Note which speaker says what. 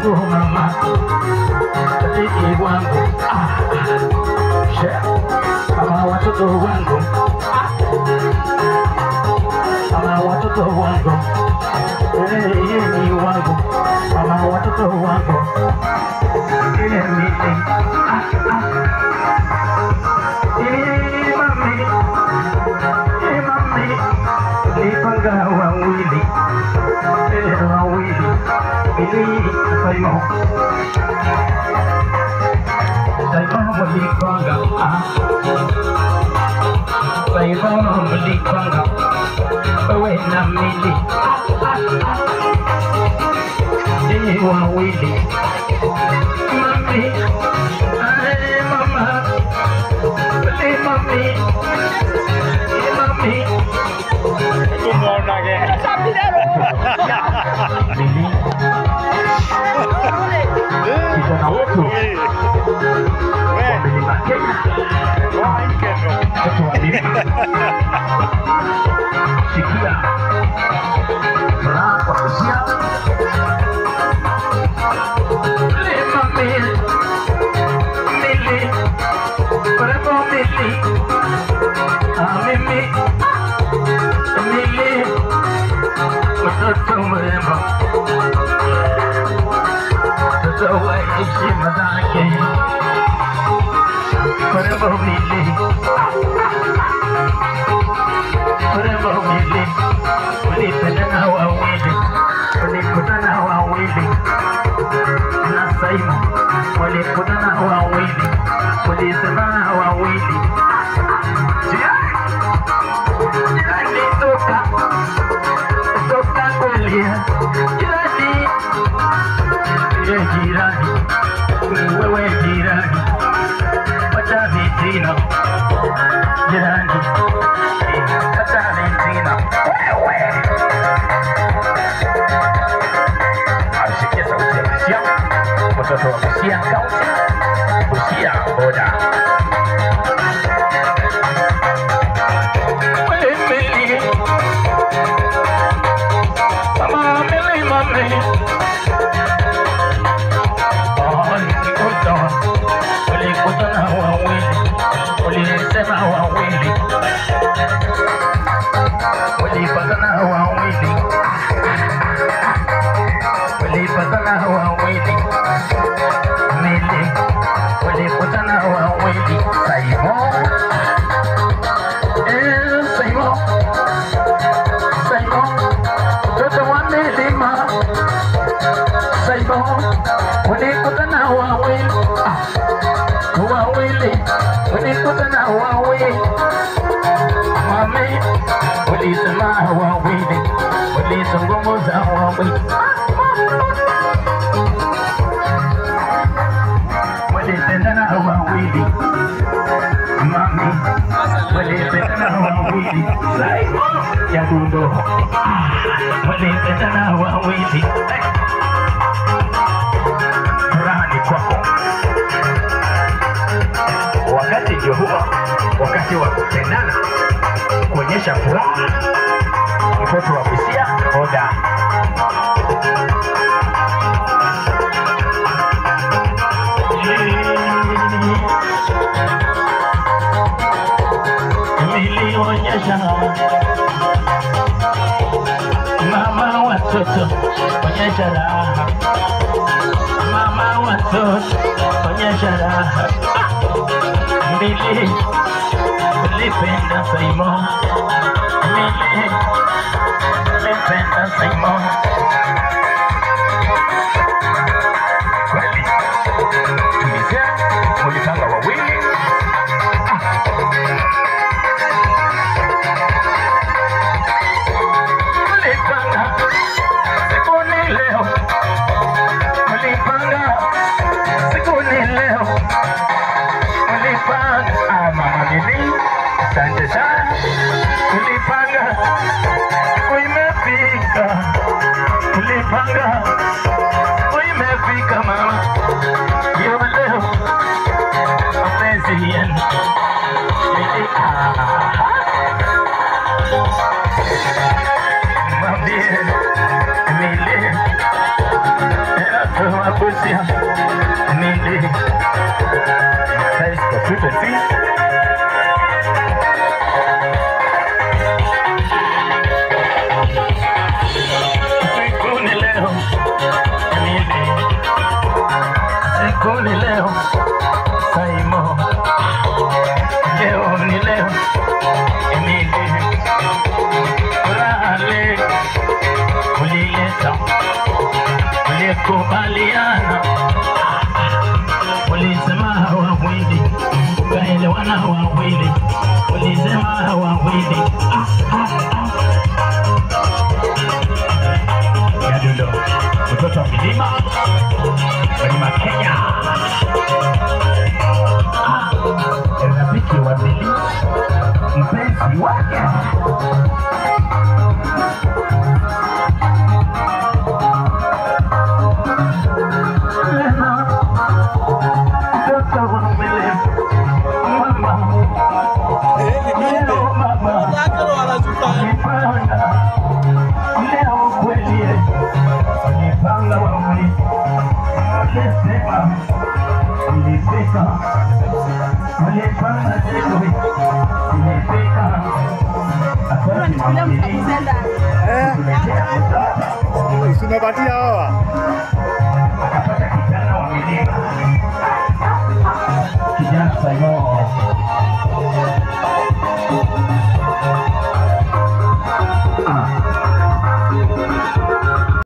Speaker 1: watoto mama, rafiki wangu, mama watoto wangu, mama watoto wangu, ni wangu, mama watoto wangu, mimi, mami, nipanga wawili, ili Simon walipanga, Simon walipanga, wewe na mimi, ni wawili, mami, mama, mami. Kijana wetu Mlima Kenya, sikia furaha kwa kusia mtoto mrembo, mtoto wa heshima zake, mrembo mili, ulipendana wawili, ulikutana wawili, na Simon walikutana wawili, ulisemana wawili, jirani, wewe jirani, wacha vitina, jirani, wacha vitina, wewe. Asikia sauti ya Busia, mtoto wa Busia Kaunti, Busia boda. Ya dundo, walipendana wawili, furaha ni kwako. Wakati ndio huo, wakati wa kupendana, kuonyesha furaha. Mtoto wa Busia boda. Nilionyesha mama watoto, onyesha raha, mama watoto, onyesha raha. Nilipenda Simon, nilipenda Simon. Kweli tulizea, mulipanga wawili. Asante sana, tulipanga, imefika, tulipanga, imefika mama, yo leo, mapenzi yenu, mabie, mile, watu wa Busia nili Paris kwa tupe fi Sikuni leo nili Sikuni leo Saimo Leo ni leo nili Kurale Ulileta Ulikubaliana Ulisema hawawili Ukaelewana hawawili Ulisema hawawili Yadulo Mtoto wa milima Milima Kenya Rafiki wa Mili Mpenzi wake
Speaker 2: Usimepatia hawa.
Speaker 1: Akapata kijana wa milima. Kijana Saimo